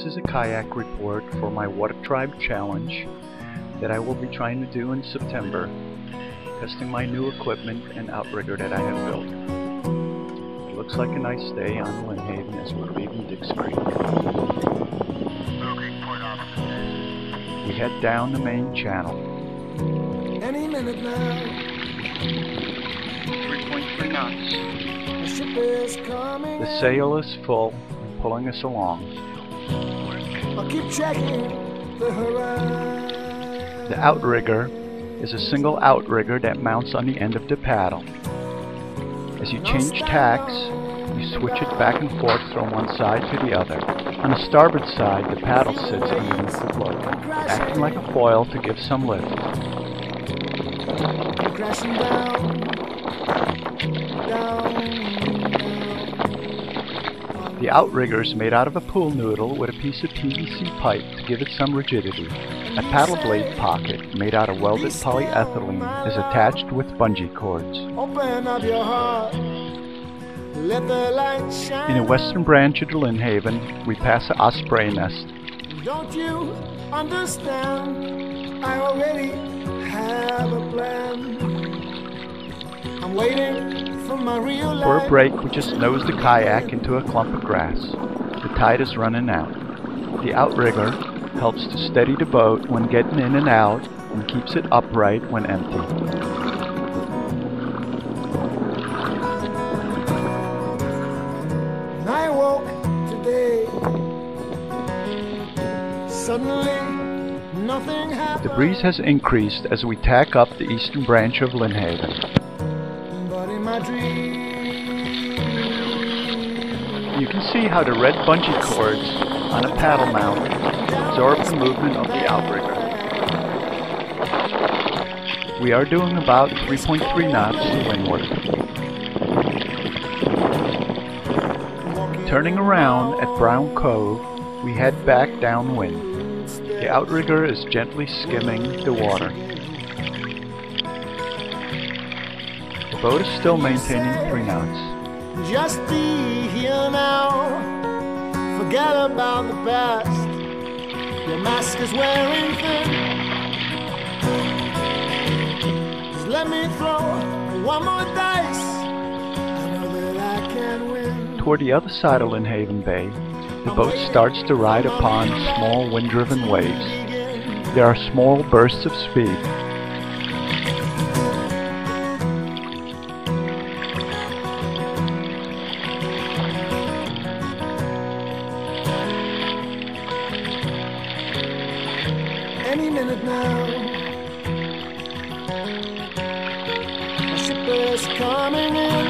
is a kayak report for my Watertribe challenge that I will be trying to do in September, testing my new equipment and outrigger that I have built. It looks like a nice day on Lynnhaven as we're leaving Dix Creek. We head down the main channel. Any minute now. 3.3 knots. The ship is coming. The sail is full and pulling us along. I'll keep checking the horizon. The outrigger is a single outrigger that mounts on the end of the paddle. As you change tacks, you switch it back and forth from one side to the other. On the starboard side, the paddle sits underneath the float, acting like a foil to give some lift. Crashing down, down. The outrigger is made out of a pool noodle with a piece of PVC pipe to give it some rigidity. A paddle blade pocket made out of welded polyethylene is attached with bungee cords. Open up your heart. Let the light shine. In the western branch of the Lynnhaven, we pass an osprey nest. Don't you understand? I already have a plan. I'm waiting for my real life. For a break, we just nose the kayak into a clump of grass. The tide is running out. The outrigger helps to steady the boat when getting in and out and keeps it upright when empty. I woke today. Suddenly, nothing happened. The breeze has increased as we tack up the eastern branch of Lynnhaven. But in my dream, You can see how the red bungee cords on a paddle mount absorb the movement of the outrigger. We are doing about 3.3 knots to windward. Turning around at Brown Cove, we head back downwind. The outrigger is gently skimming the water. The boat is still maintaining 3 knots. just be here now. Forget about the past. Your mask is wearing thin. Just let me throw one more dice. I know that I can win. Toward the other side of Lynnhaven Bay, the boat starts to ride upon small wind-driven waves. There are small bursts of speed. Any minute now, a ship is coming in.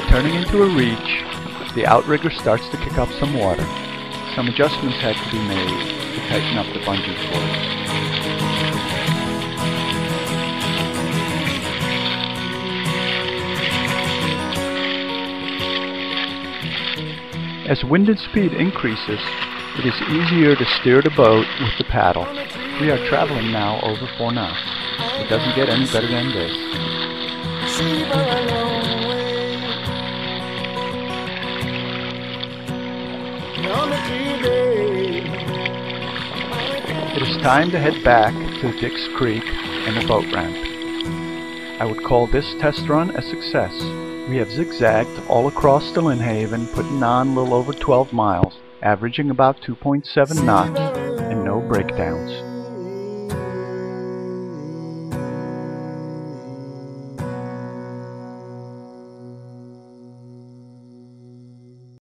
Turning into a reach, the outrigger starts to kick up some water. Some adjustments had to be made to tighten up the bungee cords. As wind and speed increases, it is easier to steer the boat with the paddle. We are traveling now over 4 knots. It doesn't get any better than this. It is time to head back to Dix Creek and the boat ramp. I would call this test run a success. We have zigzagged all across the Lynnhaven, putting on a little over 12 miles, averaging about 2.7 knots, and no breakdowns.